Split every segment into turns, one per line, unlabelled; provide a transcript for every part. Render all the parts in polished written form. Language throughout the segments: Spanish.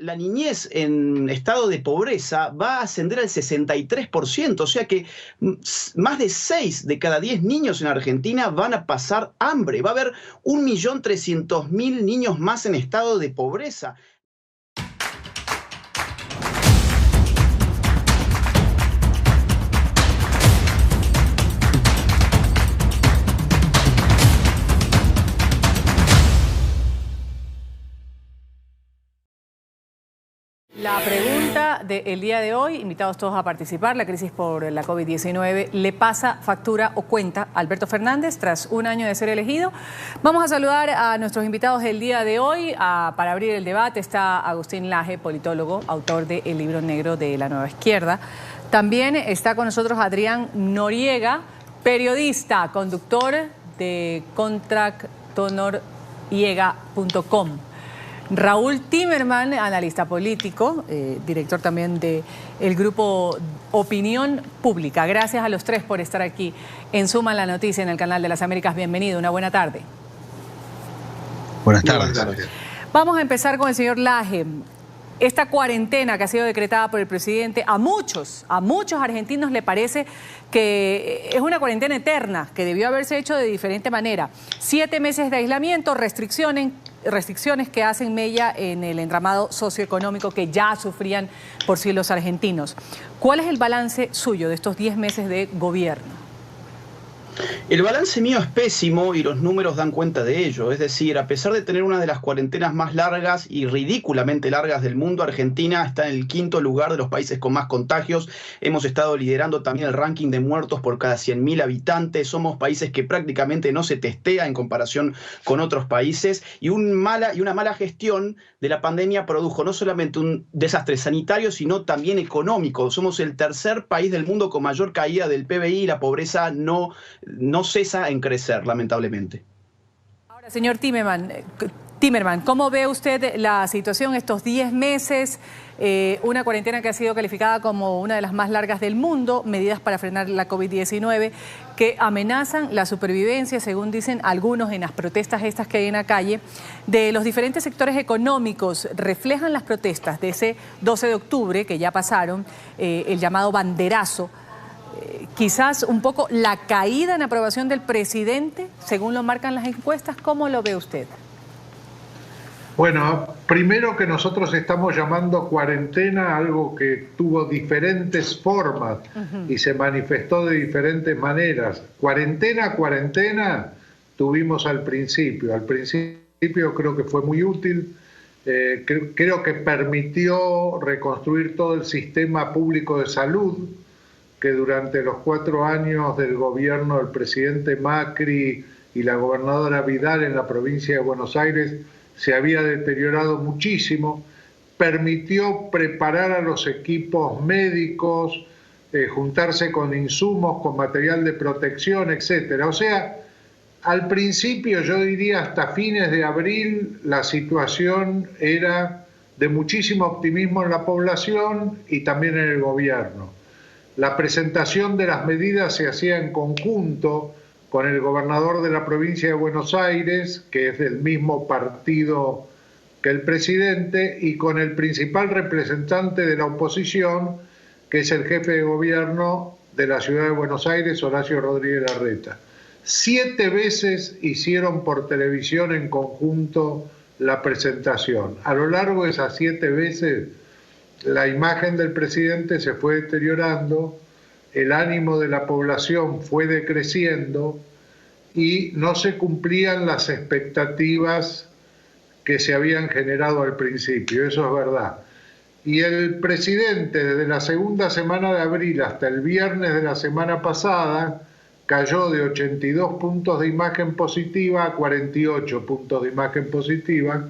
la niñez en estado de pobreza va a ascender al 63%, o sea que más de 6 de cada 10 niños en Argentina van a pasar hambre. Va a haber 1.300.000 niños más en estado de pobreza.
La pregunta del día de hoy, invitados todos a participar, la crisis por la COVID-19, ¿le pasa factura o cuenta a Alberto Fernández tras un año de ser elegido? Vamos a saludar a nuestros invitados del día de hoy. Para abrir el debate está Agustín Laje, politólogo, autor de El Libro Negro de la Nueva Izquierda. También está con nosotros Adrián Noriega, periodista, conductor de contractonoriega.com. Raúl Timerman, analista político, director también del grupo Opinión Pública. Gracias a los tres por estar aquí en Suma la Noticia en el Canal de las Américas. Bienvenido, una buena tarde.
Buenas tardes.
Vamos a empezar con el señor Laje. Esta cuarentena que ha sido decretada por el presidente, a muchos argentinos le parece que es una cuarentena eterna, que debió haberse hecho de diferente manera. 7 meses de aislamiento, restricciones que hacen mella en el entramado socioeconómico que ya sufrían por sí los argentinos. ¿Cuál es el balance suyo de estos 10 meses de gobierno?
El balance mío es pésimo y los números dan cuenta de ello. Es decir, a pesar de tener una de las cuarentenas más largas y ridículamente largas del mundo, Argentina está en el 5º lugar de los países con más contagios. Hemos estado liderando también el ranking de muertos por cada 100.000 habitantes. Somos países que prácticamente no se testea en comparación con otros países. Y una mala gestión de la pandemia produjo no solamente un desastre sanitario, sino también económico. Somos el 3er país del mundo con mayor caída del PBI y la pobreza no cesa en crecer, lamentablemente.
Ahora, señor Timerman, ¿cómo ve usted la situación estos 10 meses? Una cuarentena que ha sido calificada como una de las más largas del mundo, medidas para frenar la COVID-19 que amenazan la supervivencia, según dicen algunos en las protestas estas que hay en la calle, de los diferentes sectores económicos. Reflejan las protestas de ese 12 de octubre, que ya pasaron, el llamado banderazo. Quizás un poco la caída en aprobación del presidente, según lo marcan las encuestas. ¿Cómo lo ve usted?
Bueno, primero que nosotros estamos llamando cuarentena algo que tuvo diferentes formas y se manifestó de diferentes maneras. Cuarentena tuvimos al principio. Al principio creo que fue muy útil. Creo que permitió reconstruir todo el sistema público de salud, que durante los 4 años del gobierno del presidente Macri y la gobernadora Vidal en la provincia de Buenos Aires se había deteriorado muchísimo. Permitió preparar a los equipos médicos, juntarse con insumos, con material de protección, etc. O sea, al principio, yo diría hasta fines de abril, la situación era de muchísimo optimismo en la población y también en el gobierno. La presentación de las medidas se hacía en conjunto con el gobernador de la provincia de Buenos Aires, que es del mismo partido que el presidente, y con el principal representante de la oposición, que es el jefe de gobierno de la ciudad de Buenos Aires, Horacio Rodríguez Larreta. 7 veces hicieron por televisión en conjunto la presentación. A lo largo de esas 7 veces, la imagen del presidente se fue deteriorando, el ánimo de la población fue decreciendo y no se cumplían las expectativas que se habían generado al principio, eso es verdad. Y el presidente, desde la segunda semana de abril hasta el viernes de la semana pasada, cayó de 82 puntos de imagen positiva a 48 puntos de imagen positiva,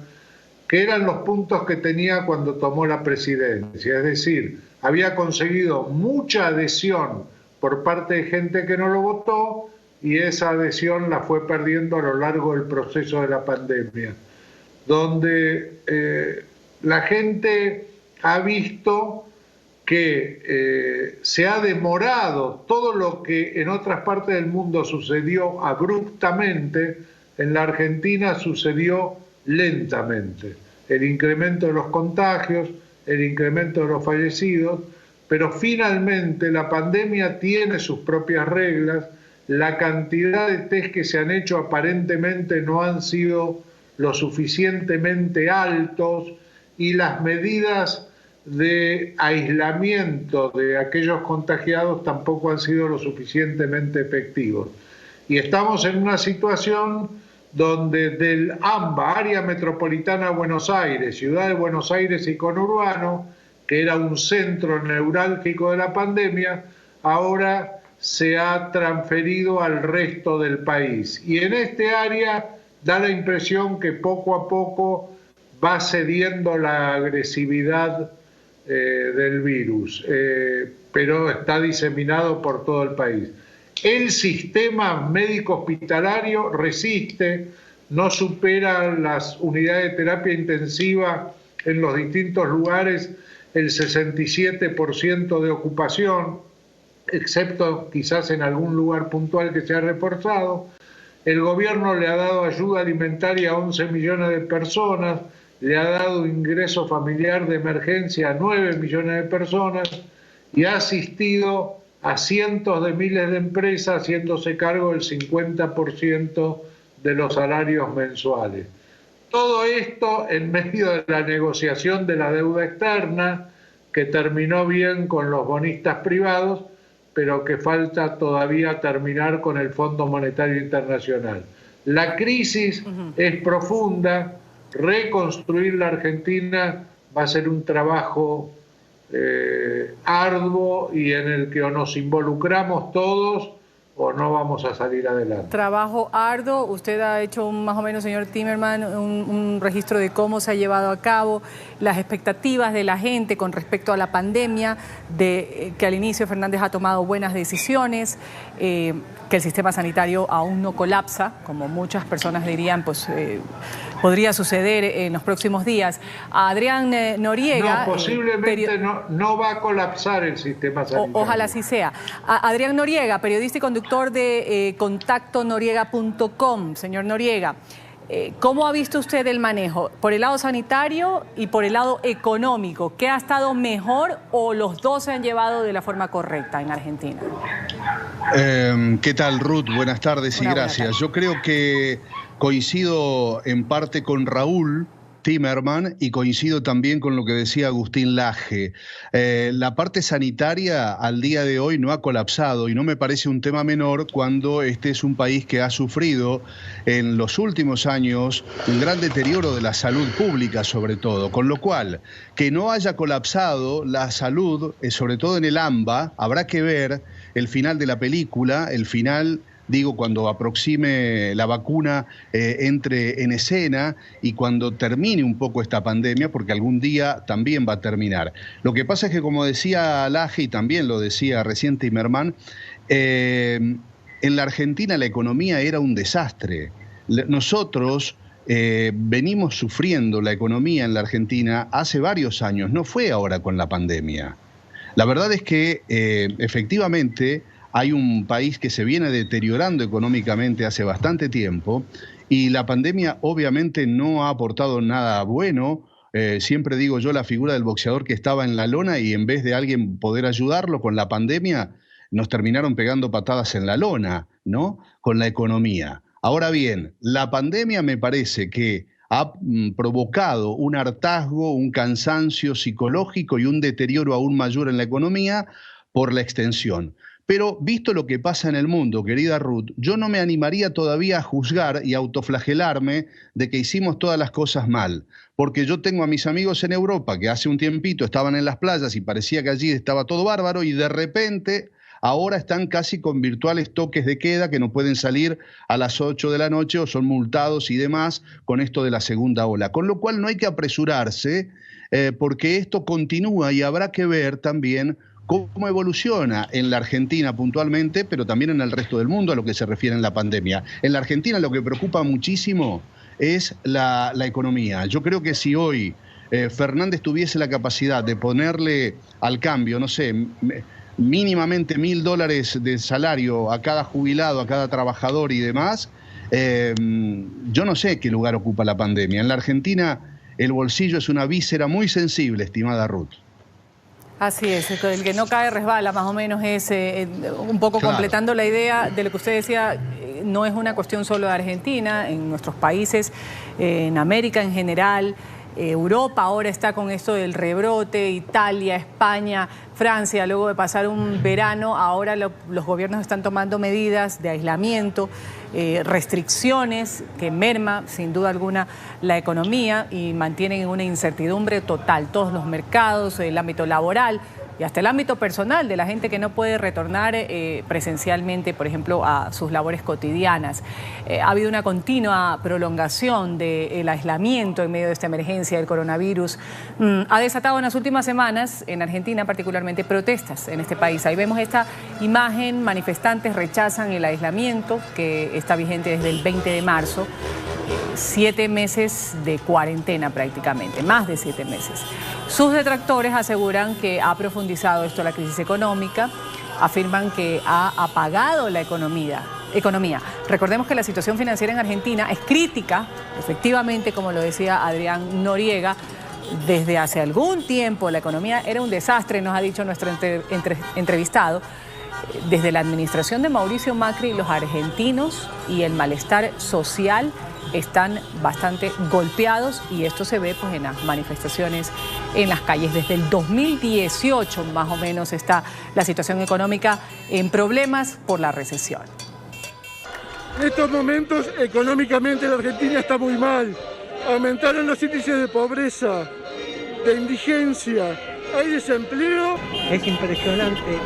que eran los puntos que tenía cuando tomó la presidencia. Es decir, había conseguido mucha adhesión por parte de gente que no lo votó y esa adhesión la fue perdiendo a lo largo del proceso de la pandemia, donde la gente ha visto que se ha demorado todo lo que en otras partes del mundo sucedió abruptamente, en la Argentina sucedió lentamente. el incremento de los contagios, el incremento de los fallecidos, pero finalmente la pandemia tiene sus propias reglas, la cantidad de test que se han hecho aparentemente no han sido lo suficientemente altos y las medidas de aislamiento de aquellos contagiados tampoco han sido lo suficientemente efectivos. Y estamos en una situación donde del AMBA, Área Metropolitana de Buenos Aires, Ciudad de Buenos Aires y conurbano, que era un centro neurálgico de la pandemia, ahora se ha transferido al resto del país. Y en este área da la impresión que poco a poco va cediendo la agresividad del virus, pero está diseminado por todo el país. El sistema médico hospitalario resiste, no supera las unidades de terapia intensiva en los distintos lugares el 67% de ocupación, excepto quizás en algún lugar puntual que se ha reforzado. El gobierno le ha dado ayuda alimentaria a 11 millones de personas, le ha dado ingreso familiar de emergencia a 9 millones de personas y ha asistido a cientos de miles de empresas haciéndose cargo del 50% de los salarios mensuales. Todo esto en medio de la negociación de la deuda externa, que terminó bien con los bonistas privados, pero que falta todavía terminar con el Fondo Monetario Internacional. La crisis es profunda, reconstruir la Argentina va a ser un trabajo arduo y en el que o nos involucramos todos o no vamos a salir adelante.
Trabajo arduo. Usted ha hecho más o menos, señor Timerman, un registro de cómo se ha llevado a cabo, las expectativas de la gente con respecto a la pandemia, de que al inicio Fernández ha tomado buenas decisiones, que el sistema sanitario aún no colapsa, como muchas personas dirían, pues podría suceder en los próximos días. A Adrián Noriega...
No, posiblemente no va a colapsar el sistema sanitario.
Ojalá así sea. Adrián Noriega, periodista y conductor de contactonoriega.com. Señor Noriega, ¿cómo ha visto usted el manejo? Por el lado sanitario y por el lado económico, ¿qué ha estado mejor o los dos se han llevado de la forma correcta en Argentina?
¿Qué tal, Ruth? Buenas tardes y gracias. Yo creo que coincido en parte con Raúl Timerman y coincido también con lo que decía Agustín Laje. La parte sanitaria al día de hoy no ha colapsado y no me parece un tema menor cuando este es un país que ha sufrido en los últimos años un gran deterioro de la salud pública sobre todo, con lo cual que no haya colapsado la salud, sobre todo en el AMBA, habrá que ver el final de la película, el final... Digo, cuando aproxime la vacuna, entre en escena y cuando termine un poco esta pandemia, porque algún día también va a terminar. Lo que pasa es que, como decía Laje y también lo decía recién Timerman, en la Argentina la economía era un desastre. Nosotros venimos sufriendo la economía en la Argentina hace varios años, no fue ahora con la pandemia. La verdad es que efectivamente... Hay un país que se viene deteriorando económicamente hace bastante tiempo y la pandemia obviamente no ha aportado nada bueno. Siempre digo yo la figura del boxeador que estaba en la lona y en vez de alguien poder ayudarlo con la pandemia, nos terminaron pegando patadas en la lona, ¿no? Con la economía. Ahora bien, la pandemia me parece que ha provocado un hartazgo, un cansancio psicológico y un deterioro aún mayor en la economía por la extensión. Pero visto lo que pasa en el mundo, querida Ruth, yo no me animaría todavía a juzgar y autoflagelarme de que hicimos todas las cosas mal. Porque yo tengo a mis amigos en Europa que hace un tiempito estaban en las playas y parecía que allí estaba todo bárbaro y de repente ahora están casi con virtuales toques de queda que no pueden salir a las 8 de la noche o son multados y demás con esto de la segunda ola. Con lo cual no hay que apresurarse porque esto continúa y habrá que ver también cómo evoluciona en la Argentina puntualmente, pero también en el resto del mundo a lo que se refiere en la pandemia. En la Argentina lo que preocupa muchísimo es la economía. Yo creo que si hoy Fernández tuviese la capacidad de ponerle al cambio, no sé, mínimamente $1.000 de salario a cada jubilado, a cada trabajador y demás, yo no sé qué lugar ocupa la pandemia. En la Argentina el bolsillo es una víscera muy sensible, estimada Ruth.
Así es, el que no cae resbala, más o menos es un poco
Claro.
Completando la idea de lo que usted decía, no es una cuestión solo de Argentina, en nuestros países, en América en general. Europa ahora está con esto del rebrote, Italia, España, Francia, luego de pasar un verano, ahora los gobiernos están tomando medidas de aislamiento, restricciones que merma sin duda alguna la economía y mantienen una incertidumbre total todos los mercados, el ámbito laboral y hasta el ámbito personal de la gente que no puede retornar presencialmente, por ejemplo, a sus labores cotidianas. Ha habido una continua prolongación del aislamiento en medio de esta emergencia del coronavirus. Ha desatado en las últimas semanas, en Argentina particularmente, protestas en este país. Ahí vemos esta imagen, manifestantes rechazan el aislamiento que está vigente desde el 20 de marzo. 7 meses de cuarentena prácticamente, más de 7 meses. Sus detractores aseguran que ha profundizado esto la crisis económica, afirman que ha apagado la economía. Recordemos que la situación financiera en Argentina es crítica, efectivamente, como lo decía Adrián Noriega, desde hace algún tiempo la economía era un desastre, nos ha dicho nuestro entrevistado. Desde la administración de Mauricio Macri, los argentinos y el malestar social están bastante golpeados y esto se ve pues en las manifestaciones en las calles. Desde el 2018 más o menos está la situación económica en problemas por la recesión.
En estos momentos económicamente la Argentina está muy mal. Aumentaron los índices de pobreza, de indigencia, hay desempleo.
Es impresionante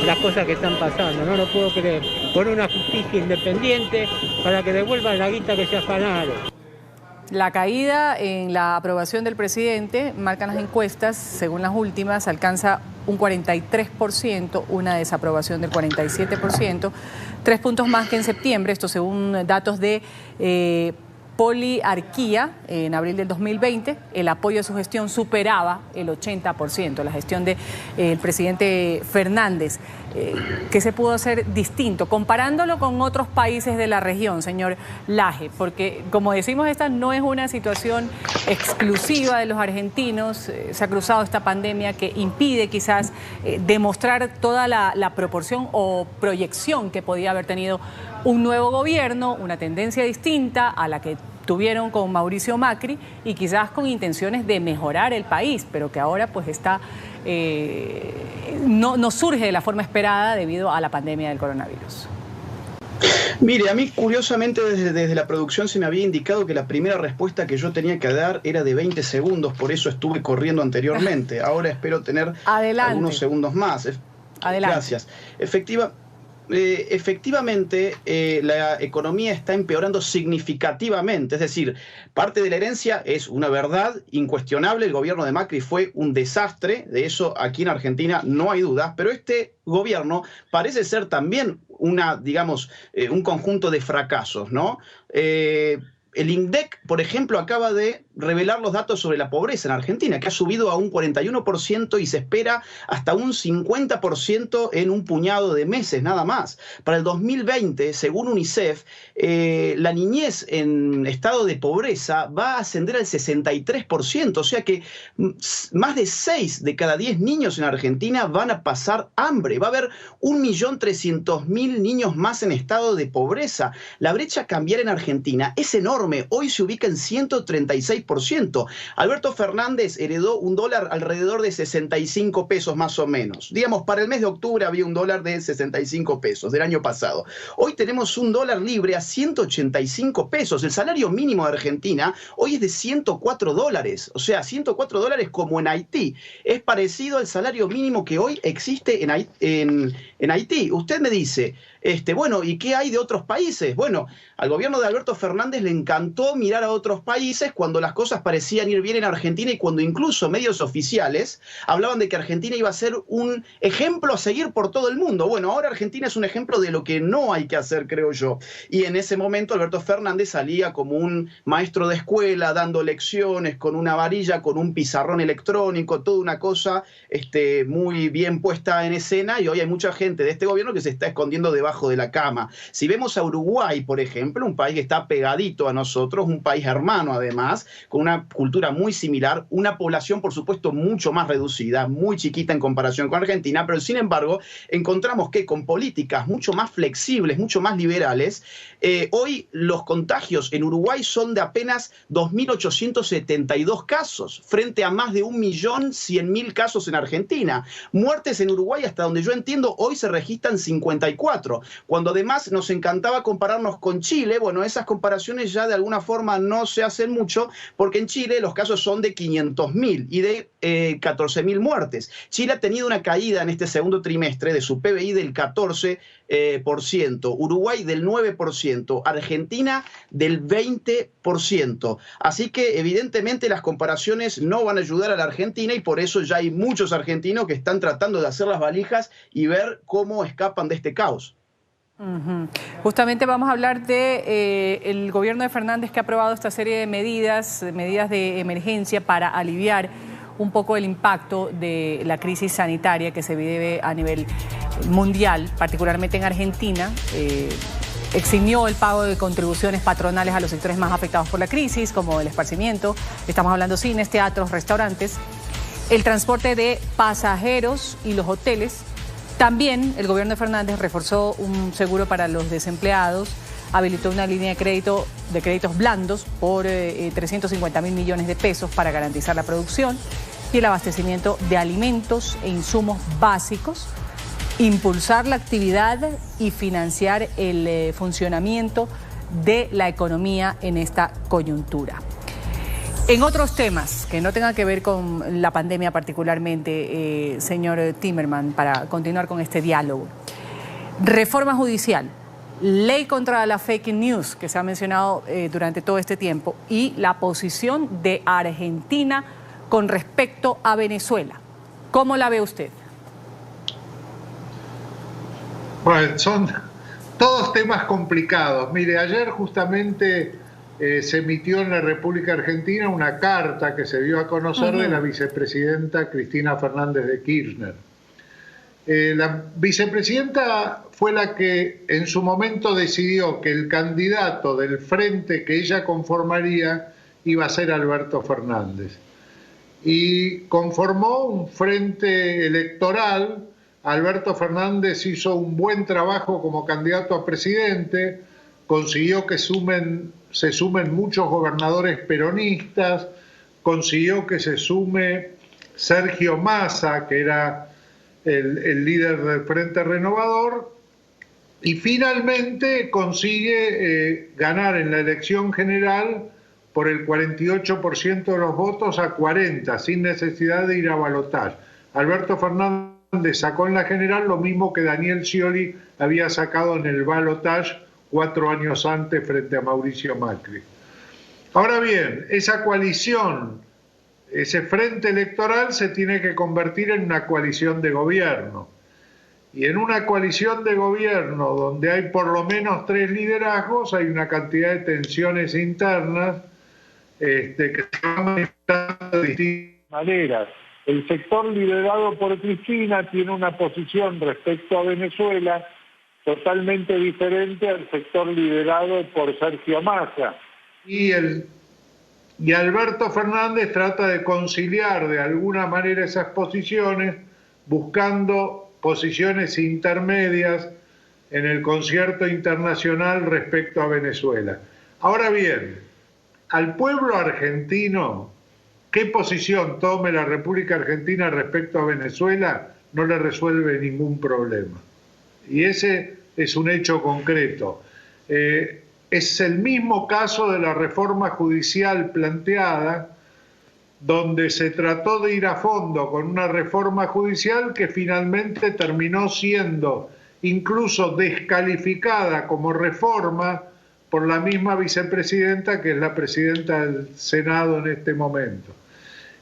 las cosas que están pasando, no lo puedo creer. Por una justicia independiente para que devuelvan la guita que se afanaron.
La caída en la aprobación del presidente, marcan las encuestas, según las últimas, alcanza un 43%, una desaprobación del 47%, 3 puntos más que en septiembre, esto según datos de Poliarquía, en abril del 2020, el apoyo a su gestión superaba el 80%, la gestión del presidente Fernández. ¿Qué se pudo hacer distinto? Comparándolo con otros países de la región, señor Laje, porque como decimos, esta no es una situación exclusiva de los argentinos, se ha cruzado esta pandemia que impide quizás demostrar toda la proporción o proyección que podía haber tenido un nuevo gobierno, una tendencia distinta a la que tuvieron con Mauricio Macri y quizás con intenciones de mejorar el país, pero que ahora pues está no surge de la forma esperada debido a la pandemia del coronavirus.
Mire, a mí curiosamente desde la producción se me había indicado que la primera respuesta que yo tenía que dar era de 20 segundos, por eso estuve corriendo anteriormente. Ahora espero tener algunos segundos más.
Adelante.
Gracias. Efectivamente, la economía está empeorando significativamente, es decir, parte de la herencia es una verdad incuestionable, el gobierno de Macri fue un desastre, de eso aquí en Argentina no hay dudas, pero este gobierno parece ser también un conjunto de fracasos, ¿no? El INDEC, por ejemplo, acaba de revelar los datos sobre la pobreza en Argentina, que ha subido a un 41% y se espera hasta un 50% en un puñado de meses, nada más. Para el 2020, según UNICEF, la niñez en estado de pobreza va a ascender al 63%, o sea que más de 6 de cada 10 niños en Argentina van a pasar hambre. Va a haber 1.300.000 niños más en estado de pobreza. La brecha cambiaria en Argentina es enorme. Hoy se ubica en 136%. Alberto Fernández heredó un dólar alrededor de 65 pesos más o menos. Digamos, para el mes de octubre había un dólar de 65 pesos del año pasado. Hoy tenemos un dólar libre a 185 pesos. El salario mínimo de Argentina hoy es de 104 dólares. O sea, 104 dólares como en Haití. Es parecido al salario mínimo que hoy existe en Haití. Usted me dice, bueno, ¿y qué hay de otros países? Bueno, al gobierno de Alberto Fernández le encantó mirar a otros países cuando las cosas parecían ir bien en Argentina y cuando incluso medios oficiales hablaban de que Argentina iba a ser un ejemplo a seguir por todo el mundo. Bueno, ahora Argentina es un ejemplo de lo que no hay que hacer, creo yo. Y en ese momento Alberto Fernández salía como un maestro de escuela dando lecciones con una varilla, con un pizarrón electrónico, toda una cosa muy bien puesta en escena, y hoy hay mucha gente de este gobierno que se está escondiendo debajo debajo de la cama. Si vemos a Uruguay, por ejemplo, un país que está pegadito a nosotros, un país hermano además, con una cultura muy similar, una población por supuesto mucho más reducida, muy chiquita en comparación con Argentina, pero sin embargo encontramos que con políticas mucho más flexibles, mucho más liberales, hoy los contagios en Uruguay son de apenas 2.872 casos, frente a más de 1.100.000 casos en Argentina. Muertes en Uruguay, hasta donde yo entiendo, hoy se registran 54. Cuando además nos encantaba compararnos con Chile, bueno, esas comparaciones ya de alguna forma no se hacen mucho, porque en Chile los casos son de 500.000 y de 14.000 muertes. Chile ha tenido una caída en este segundo trimestre de su PBI del 14%, Uruguay del 9%, Argentina del 20%. Así que evidentemente las comparaciones no van a ayudar a la Argentina y por eso ya hay muchos argentinos que están tratando de hacer las valijas y ver cómo escapan de este caos.
Justamente vamos a hablar de el gobierno de Fernández, que ha aprobado esta serie de medidas de emergencia para aliviar un poco el impacto de la crisis sanitaria que se vive a nivel mundial, particularmente en Argentina. Eximió el pago de contribuciones patronales a los sectores más afectados por la crisis, como el esparcimiento, estamos hablando cines, teatros, restaurantes, el transporte de pasajeros y los hoteles. También el gobierno de Fernández reforzó un seguro para los desempleados, habilitó una línea de créditos blandos por 350.000 millones de pesos para garantizar la producción y el abastecimiento de alimentos e insumos básicos, impulsar la actividad y financiar el funcionamiento de la economía en esta coyuntura. En otros temas que no tengan que ver con la pandemia particularmente, señor Timerman, para continuar con este diálogo, reforma judicial, ley contra la fake news que se ha mencionado durante todo este tiempo y la posición de Argentina con respecto a Venezuela. ¿Cómo la ve usted?
Bueno, son todos temas complicados. Mire, ayer justamente se emitió en la República Argentina una carta que se dio a conocer de la vicepresidenta Cristina Fernández de Kirchner. La vicepresidenta fue la que en su momento decidió que el candidato del frente que ella conformaría iba a ser Alberto Fernández. Y conformó un frente electoral. Alberto Fernández hizo un buen trabajo como candidato a presidente, consiguió que se sumen muchos gobernadores peronistas, consiguió que se sume Sergio Massa, que era el líder del Frente Renovador, y finalmente consigue ganar en la elección general por el 48% de los votos a 40%, sin necesidad de ir a balotaje. Alberto Fernández sacó en la general lo mismo que Daniel Scioli había sacado en el balotaje 4 años antes frente a Mauricio Macri. Ahora bien, esa coalición, ese frente electoral se tiene que convertir en una coalición de gobierno. Y en una coalición de gobierno donde hay por lo menos 3 liderazgos, hay una cantidad de tensiones internas que se van manifestando de distintas maneras. El sector liderado por Cristina tiene una posición respecto a Venezuela totalmente diferente al sector liderado por Sergio Massa. Y Alberto Fernández trata de conciliar de alguna manera esas posiciones, buscando posiciones intermedias en el concierto internacional respecto a Venezuela. Ahora bien, al pueblo argentino, qué posición tome la República Argentina respecto a Venezuela no le resuelve ningún problema. Y ese es un hecho concreto. Es el mismo caso de la reforma judicial planteada, donde se trató de ir a fondo con una reforma judicial que finalmente terminó siendo incluso descalificada como reforma por la misma vicepresidenta, que es la presidenta del Senado en este momento.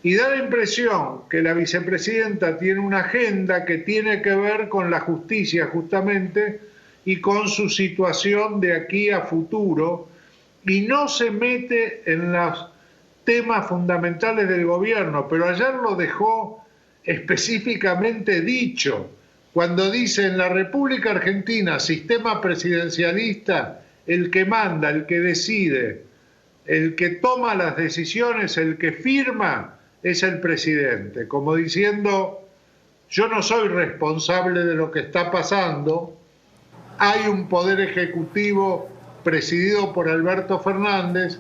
Y da la impresión que la vicepresidenta tiene una agenda que tiene que ver con la justicia justamente y con su situación de aquí a futuro, y no se mete en los temas fundamentales del gobierno, pero ayer lo dejó específicamente dicho. cuando dice en la República Argentina, sistema presidencialista, el que manda, el que decide, el que toma las decisiones, el que firma, es el presidente, como diciendo, yo no soy responsable de lo que está pasando, hay un poder ejecutivo presidido por Alberto Fernández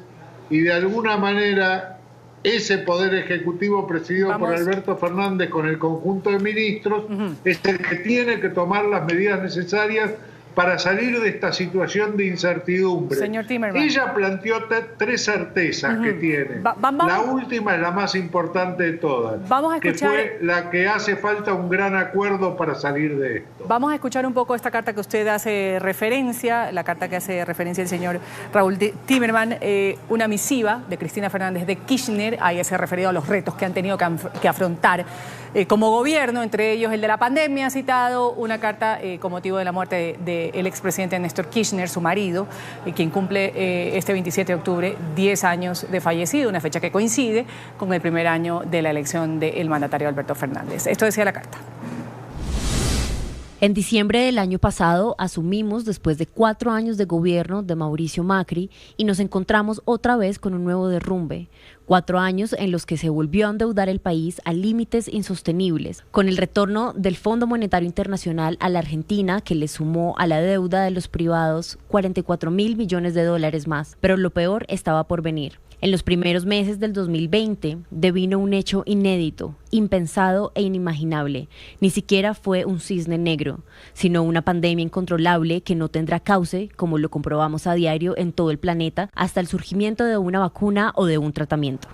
y de alguna manera ese poder ejecutivo presidido por Alberto Fernández con el conjunto de ministros es el que tiene que tomar las medidas necesarias para salir de esta situación de incertidumbre.
Señor Timerman.
Ella planteó tres certezas que tiene. La última es la más importante de todas,
vamos a escuchar,
que fue la que hace falta un gran acuerdo para salir de esto.
Vamos a escuchar un poco esta carta que usted hace referencia, la carta que hace referencia el señor Raúl Timerman, una misiva de Cristina Fernández de Kirchner. Ahí se ha referido a los retos que han tenido que afrontar como gobierno, entre ellos el de la pandemia. Ha citado una carta con motivo de la muerte del expresidente Néstor Kirchner, su marido, quien cumple este 27 de octubre 10 años de fallecido, una fecha que coincide con el primer año de la elección del mandatario Alberto Fernández. Esto decía la carta.
En diciembre del año pasado asumimos después de 4 años de gobierno de Mauricio Macri y nos encontramos otra vez con un nuevo derrumbe. 4 años en los que se volvió a endeudar el país a límites insostenibles, con el retorno del Fondo Monetario Internacional a la Argentina, que le sumó a la deuda de los privados 44.000 millones de dólares más. Pero lo peor estaba por venir. En los primeros meses del 2020 devino un hecho inédito, impensado e inimaginable. Ni siquiera fue un cisne negro, sino una pandemia incontrolable que no tendrá cauce, como lo comprobamos a diario en todo el planeta, hasta el surgimiento de una vacuna o de un tratamiento.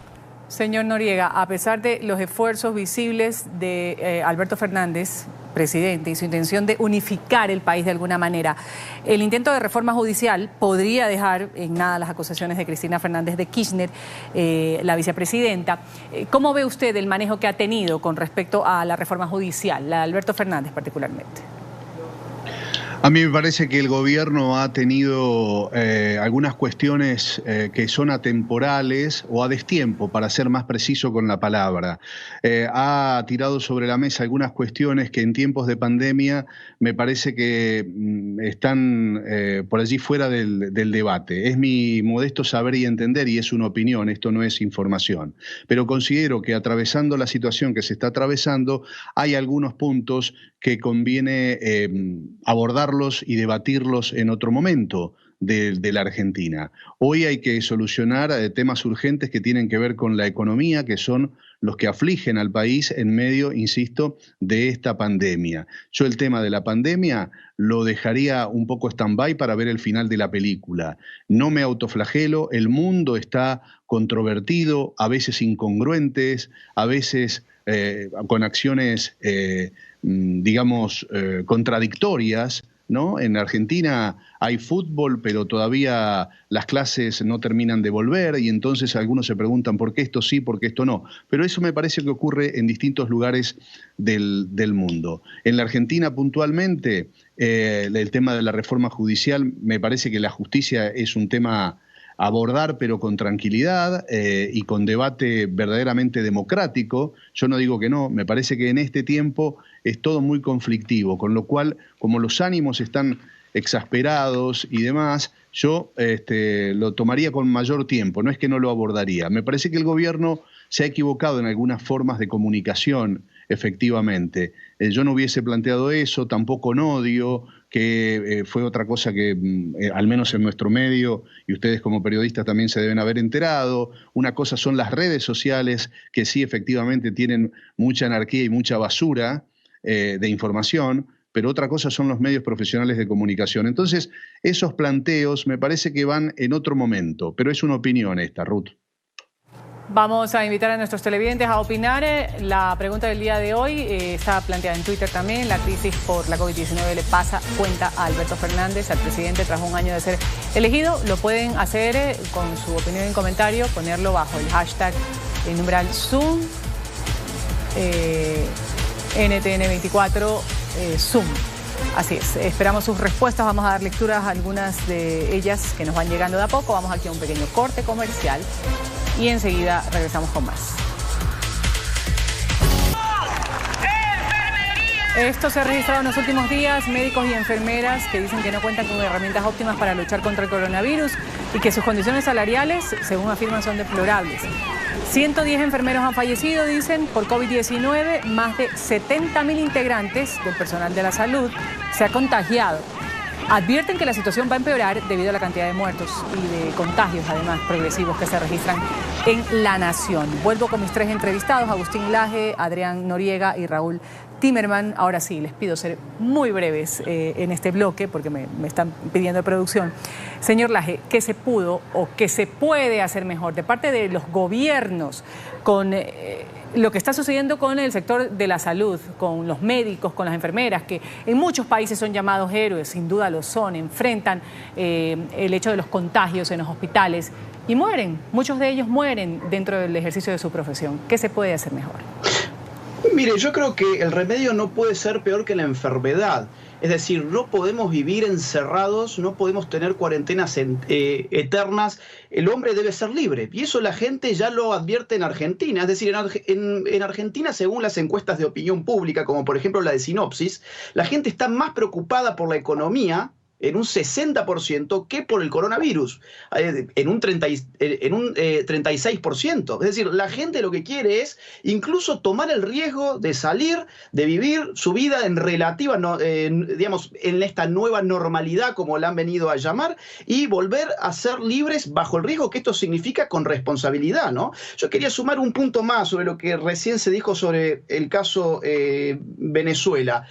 Señor Noriega, a pesar de los esfuerzos visibles de Alberto Fernández, presidente, y su intención de unificar el país de alguna manera, el intento de reforma judicial podría dejar en nada las acusaciones de Cristina Fernández de Kirchner, la vicepresidenta. ¿Cómo ve usted el manejo que ha tenido con respecto a la reforma judicial, la de Alberto Fernández particularmente?
A mí me parece que el gobierno ha tenido algunas cuestiones que son atemporales o a destiempo, para ser más preciso con la palabra. Ha tirado sobre la mesa algunas cuestiones que en tiempos de pandemia me parece que están por allí fuera del debate. Es mi modesto saber y entender, y es una opinión, esto no es información. Pero considero que atravesando la situación que se está atravesando, hay algunos puntos que conviene abordarlos y debatirlos en otro momento de la Argentina. Hoy hay que solucionar temas urgentes que tienen que ver con la economía, que son los que afligen al país en medio, insisto, de esta pandemia. Yo el tema de la pandemia lo dejaría un poco stand-by para ver el final de la película. No me autoflagelo, el mundo está controvertido, a veces incongruentes, a veces con acciones contradictorias, ¿no? En Argentina hay fútbol, pero todavía las clases no terminan de volver y entonces algunos se preguntan por qué esto sí, por qué esto no. Pero eso me parece que ocurre en distintos lugares del mundo. En la Argentina puntualmente, el tema de la reforma judicial, me parece que la justicia es un tema a abordar, pero con tranquilidad y con debate verdaderamente democrático. Yo no digo que no, me parece que en este tiempo es todo muy conflictivo, con lo cual, como los ánimos están exasperados y demás, yo lo tomaría con mayor tiempo, no es que no lo abordaría. Me parece que el gobierno se ha equivocado en algunas formas de comunicación, efectivamente. Yo no hubiese planteado eso, tampoco en odio, que fue otra cosa que, al menos en nuestro medio, y ustedes como periodistas también se deben haber enterado. Una cosa son las redes sociales, que sí efectivamente tienen mucha anarquía y mucha basura de información, pero otra cosa son los medios profesionales de comunicación. Entonces, esos planteos me parece que van en otro momento, pero es una opinión esta, Ruth.
Vamos a invitar a nuestros televidentes a opinar. La pregunta del día de hoy está planteada en Twitter también. ¿La crisis por la COVID-19 le pasa cuenta a Alberto Fernández, al presidente, tras un año de ser elegido? Lo pueden hacer con su opinión en comentario, ponerlo bajo el hashtag, el numeral Zoom, NTN24 Zoom. Así es, esperamos sus respuestas, vamos a dar lecturas a algunas de ellas que nos van llegando de a poco. Vamos aquí a un pequeño corte comercial y enseguida regresamos con más.
¡Enfermería!
Esto se ha registrado en los últimos días, médicos y enfermeras que dicen que no cuentan con herramientas óptimas para luchar contra el coronavirus y que sus condiciones salariales, según afirman, son deplorables. 110 enfermeros han fallecido, dicen, por COVID-19. Más de 70.000 integrantes del personal de la salud se ha contagiado. Advierten que la situación va a empeorar debido a la cantidad de muertos y de contagios, además, progresivos que se registran en la nación. Vuelvo con mis tres entrevistados, Agustín Laje, Adrián Noriega y Raúl Timerman. Ahora sí, les pido ser muy breves en este bloque porque me están pidiendo de producción. Señor Laje, ¿qué se pudo o qué se puede hacer mejor de parte de los gobiernos con lo que está sucediendo con el sector de la salud, con los médicos, con las enfermeras, que en muchos países son llamados héroes, sin duda lo son, enfrentan el hecho de los contagios en los hospitales y mueren, muchos de ellos mueren dentro del ejercicio de su profesión? ¿Qué se puede hacer mejor?
Mire, yo creo que el remedio no puede ser peor que la enfermedad. Es decir, no podemos vivir encerrados, no podemos tener cuarentenas eternas. El hombre debe ser libre. Y eso la gente ya lo advierte en Argentina. Es decir, en Argentina, según las encuestas de opinión pública, como por ejemplo la de Sinopsis, la gente está más preocupada por la economía en un 60% que por el coronavirus, en un 36%. Es decir, la gente lo que quiere es incluso tomar el riesgo de salir, de vivir su vida en relativa, digamos, en esta nueva normalidad, como la han venido a llamar, y volver a ser libres bajo el riesgo que esto significa con responsabilidad, ¿no? Yo quería sumar un punto más sobre lo que recién se dijo sobre el caso Venezuela.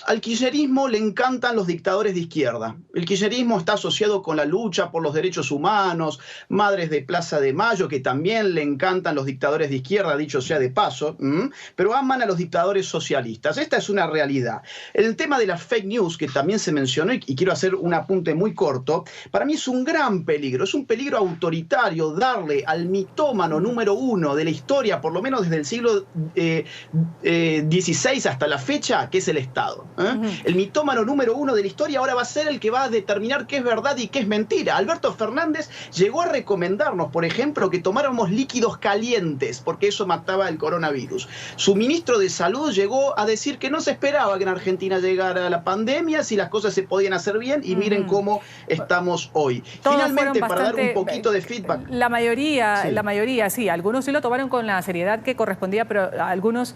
Al kirchnerismo le encantan los dictadores de izquierda. El kirchnerismo está asociado con la lucha por los derechos humanos, Madres de Plaza de Mayo, que también le encantan los dictadores de izquierda, dicho sea de paso, pero aman a los dictadores socialistas. Esta es una realidad. El tema de las fake news, que también se mencionó, y quiero hacer un apunte muy corto, para mí es un gran peligro, es un peligro autoritario darle al mitómano número uno de la historia, por lo menos desde el siglo XVI hasta la fecha, que es el Estado. El mitómano número uno de la historia ahora va a ser el que va a determinar qué es verdad y qué es mentira. Alberto Fernández llegó a recomendarnos, por ejemplo, que tomáramos líquidos calientes, porque eso mataba el coronavirus. Su ministro de Salud llegó a decir que no se esperaba que en Argentina llegara la pandemia, si las cosas se podían hacer bien, y miren cómo estamos hoy.
Todos
finalmente, para dar un poquito de feedback.
La mayoría, sí, algunos sí lo tomaron con la seriedad que correspondía, pero algunos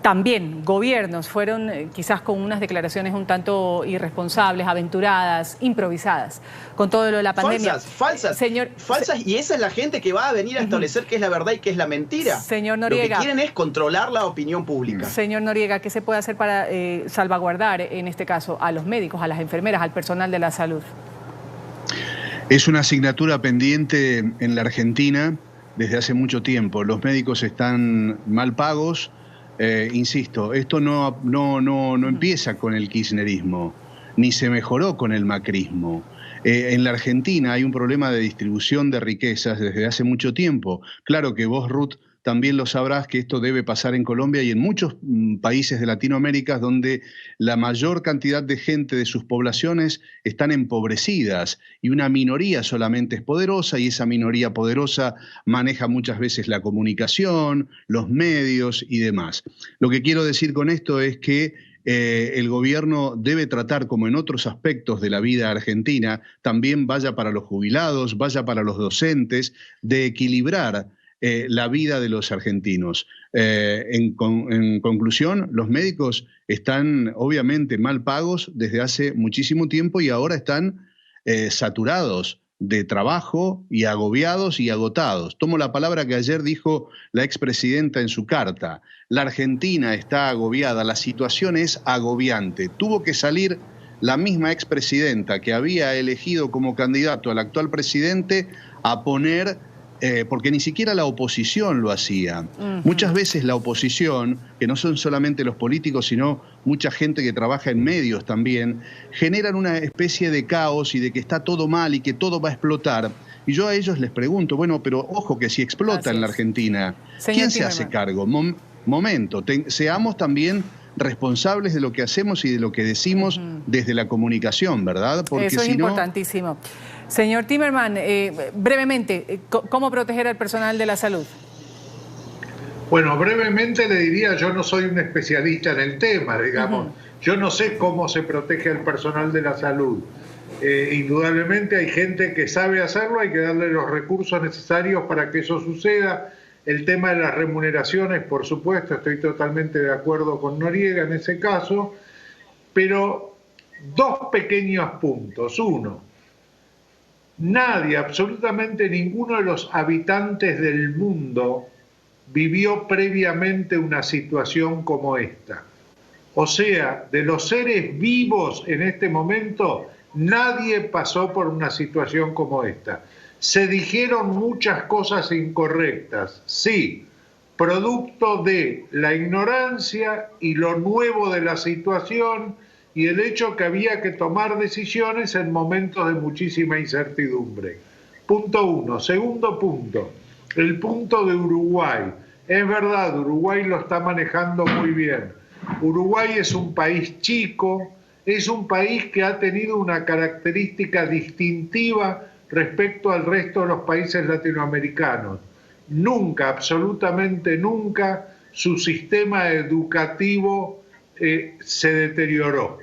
también, gobiernos, fueron quizás con unas declaraciones un tanto irresponsables, aventuradas, improvisadas, con todo lo de la pandemia.
Falsas, y esa es la gente que va a venir a establecer qué es la verdad y qué es la mentira.
Señor Noriega,
lo que quieren es controlar la opinión pública.
Señor Noriega, ¿qué se puede hacer para salvaguardar, en este caso, a los médicos, a las enfermeras, al personal de la salud?
Es una asignatura pendiente en la Argentina desde hace mucho tiempo. Los médicos están mal pagos. Insisto, esto no empieza con el kirchnerismo, ni se mejoró con el macrismo. En la Argentina hay un problema de distribución de riquezas desde hace mucho tiempo. Claro que vos, Ruth, también lo sabrás que esto debe pasar en Colombia y en muchos países de Latinoamérica donde la mayor cantidad de gente de sus poblaciones están empobrecidas y una minoría solamente es poderosa y esa minoría poderosa maneja muchas veces la comunicación, los medios y demás. Lo que quiero decir con esto es que el gobierno debe tratar, como en otros aspectos de la vida argentina, también vaya para los jubilados, vaya para los docentes, de equilibrar la vida de los argentinos. En conclusión, los médicos están obviamente mal pagos desde hace muchísimo tiempo y ahora están saturados de trabajo y agobiados y agotados. Tomo la palabra que ayer dijo la expresidenta en su carta. La Argentina está agobiada, la situación es agobiante. Tuvo que salir la misma expresidenta que había elegido como candidato al actual presidente a poner porque ni siquiera la oposición lo hacía. Muchas veces la oposición, que no son solamente los políticos, sino mucha gente que trabaja en medios también, generan una especie de caos y de que está todo mal y que todo va a explotar. Y yo a ellos les pregunto, bueno, pero ojo que si explota en la Argentina, ¿quién se hace cargo? Seamos también responsables de lo que hacemos y de lo que decimos desde la comunicación, ¿verdad?
Porque eso es importantísimo. Señor Timerman, brevemente, ¿cómo proteger al personal de la salud?
Bueno, brevemente le diría, yo no soy un especialista en el tema, digamos. Yo no sé cómo se protege al personal de la salud. Indudablemente hay gente que sabe hacerlo, hay que darle los recursos necesarios para que eso suceda. El tema de las remuneraciones, por supuesto, estoy totalmente de acuerdo con Noriega en ese caso, pero dos pequeños puntos. Uno, nadie, absolutamente ninguno de los habitantes del mundo vivió previamente una situación como esta. O sea, de los seres vivos en este momento, nadie pasó por una situación como esta. Se dijeron muchas cosas incorrectas, sí, producto de la ignorancia y lo nuevo de la situación y el hecho que había que tomar decisiones en momentos de muchísima incertidumbre. Punto uno. Segundo punto, el punto de Uruguay. Es verdad, Uruguay lo está manejando muy bien. Uruguay es un país chico, es un país que ha tenido una característica distintiva respecto al resto de los países latinoamericanos. Nunca, absolutamente nunca, su sistema educativo se deterioró.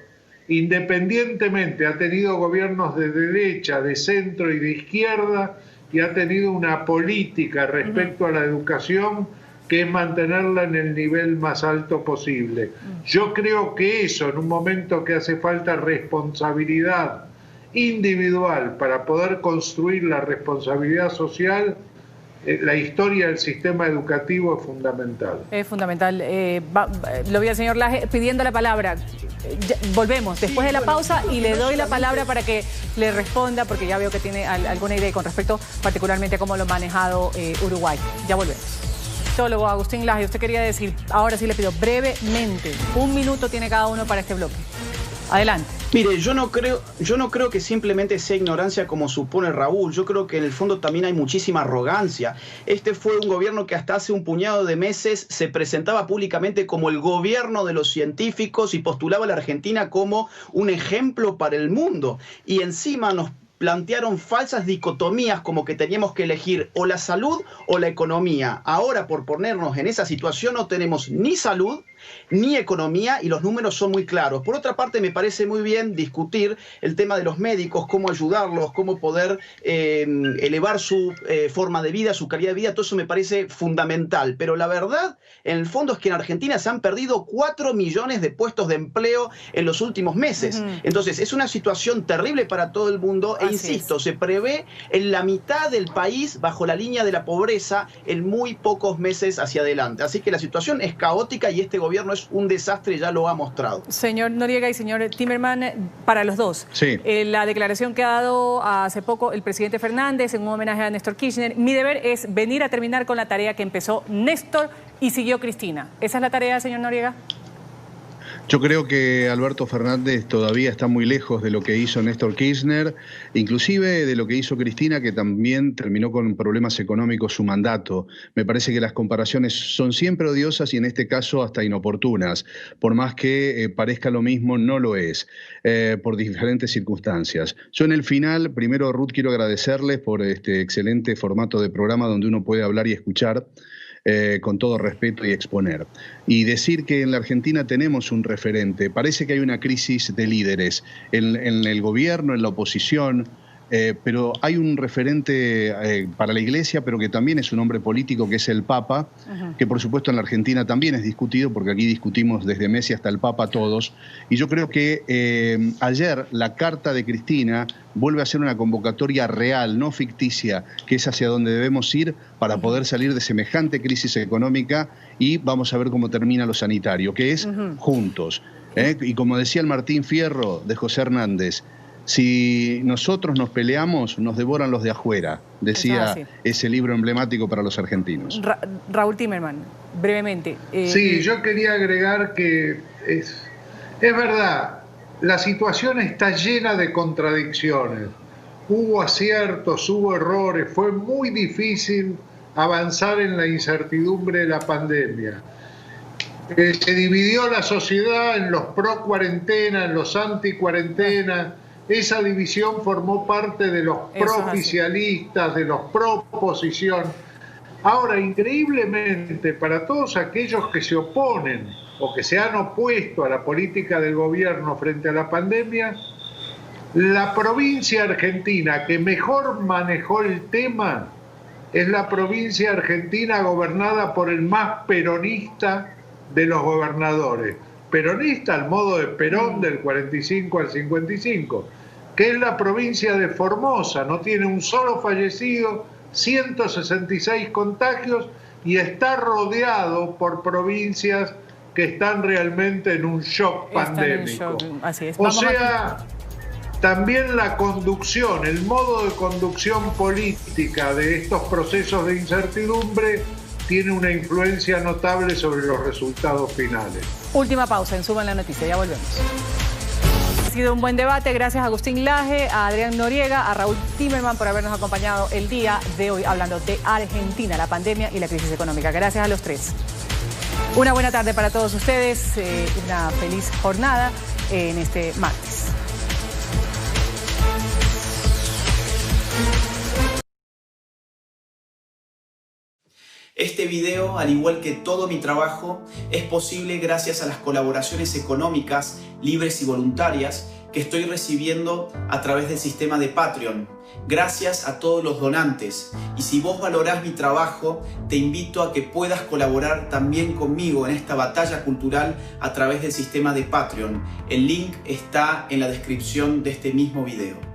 Independientemente, ha tenido gobiernos de derecha, de centro y de izquierda, y ha tenido una política respecto a la educación que es mantenerla en el nivel más alto posible. Yo creo que eso, en un momento que hace falta responsabilidad individual para poder construir la responsabilidad social, la historia del sistema educativo es fundamental.
Es fundamental. Lo vi al señor Laje pidiendo la palabra. Volvemos después de la pausa y le doy la palabra para que le responda, porque ya veo que tiene alguna idea con respecto particularmente a cómo lo ha manejado Uruguay. Ya volvemos. Sociólogo Agustín Laje, usted quería decir, ahora sí le pido brevemente, 1 minuto tiene cada uno para este bloque. Adelante.
Mire, yo no creo que simplemente sea ignorancia como supone Raúl. Yo creo que en el fondo también hay muchísima arrogancia. Este fue un gobierno que hasta hace un puñado de meses se presentaba públicamente como el gobierno de los científicos y postulaba a la Argentina como un ejemplo para el mundo. Y encima nos plantearon falsas dicotomías como que teníamos que elegir o la salud o la economía. Ahora, por ponernos en esa situación, no tenemos ni salud ni economía y los números son muy claros. Por otra parte, me parece muy bien discutir el tema de los médicos, cómo ayudarlos, cómo poder elevar su forma de vida, su calidad de vida. Todo eso me parece fundamental. Pero la verdad, en el fondo, es que en Argentina se han perdido 4 millones de puestos de empleo en los últimos meses. Entonces, es una situación terrible para todo el mundo. E insisto, se prevé en la mitad del país bajo la línea de la pobreza en muy pocos meses hacia adelante. Así que la situación es caótica y este gobierno es un desastre, ya lo ha mostrado.
Señor Noriega y señor Timerman, para los dos.
Sí.
La declaración que ha dado hace poco el presidente Fernández en un homenaje a Néstor Kirchner. Mi deber es venir a terminar con la tarea que empezó Néstor y siguió Cristina. ¿Esa es la tarea, señor Noriega?
Yo creo que Alberto Fernández todavía está muy lejos de lo que hizo Néstor Kirchner, inclusive de lo que hizo Cristina, que también terminó con problemas económicos su mandato. Me parece que las comparaciones son siempre odiosas y en este caso hasta inoportunas. Por más que parezca lo mismo, no lo es, por diferentes circunstancias. Yo en el final, primero Ruth, quiero agradecerles por este excelente formato de programa donde uno puede hablar y escuchar con todo respeto y exponer. Y decir que en la Argentina tenemos un referente. Parece que hay una crisis de líderes en el gobierno, en la oposición, pero hay un referente para la Iglesia, pero que también es un hombre político, que es el Papa, que por supuesto en la Argentina también es discutido, porque aquí discutimos desde Messi hasta el Papa todos. Y yo creo que ayer la carta de Cristina vuelve a ser una convocatoria real, no ficticia, que es hacia donde debemos ir para poder salir de semejante crisis económica y vamos a ver cómo termina lo sanitario, que es juntos. Y como decía el Martín Fierro de José Hernández, si nosotros nos peleamos, nos devoran los de afuera, decía ese libro emblemático para los argentinos.
Raúl Timerman, brevemente.
Sí, yo quería agregar que es verdad, la situación está llena de contradicciones. Hubo aciertos, hubo errores, fue muy difícil avanzar en la incertidumbre de la pandemia. Se dividió la sociedad en los pro cuarentena, en los anti cuarentena. Esa división formó parte de los pro oficialistas, de los pro oposición. Ahora, increíblemente, para todos aquellos que se oponen o que se han opuesto a la política del gobierno frente a la pandemia, la provincia argentina que mejor manejó el tema es la provincia argentina gobernada por el más peronista de los gobernadores. Peronista al modo de Perón del 45 al 55, que es la provincia de Formosa. No tiene un solo fallecido, 166 contagios y está rodeado por provincias que están realmente en un shock pandémico.
Así es.
O sea, también la conducción, el modo de conducción política de estos procesos de incertidumbre tiene una influencia notable sobre los resultados finales.
Última pausa en Suban la Noticia, ya volvemos. Ha sido un buen debate, gracias a Agustín Laje, a Adrián Noriega, a Raúl Timerman por habernos acompañado el día de hoy hablando de Argentina, la pandemia y la crisis económica. Gracias a los tres. Una buena tarde para todos ustedes, una feliz jornada en este martes.
Este video, al igual que todo mi trabajo, es posible gracias a las colaboraciones económicas, libres y voluntarias que estoy recibiendo a través del sistema de Patreon. Gracias a todos los donantes. Y si vos valorás mi trabajo, te invito a que puedas colaborar también conmigo en esta batalla cultural a través del sistema de Patreon. El link está en la descripción de este mismo video.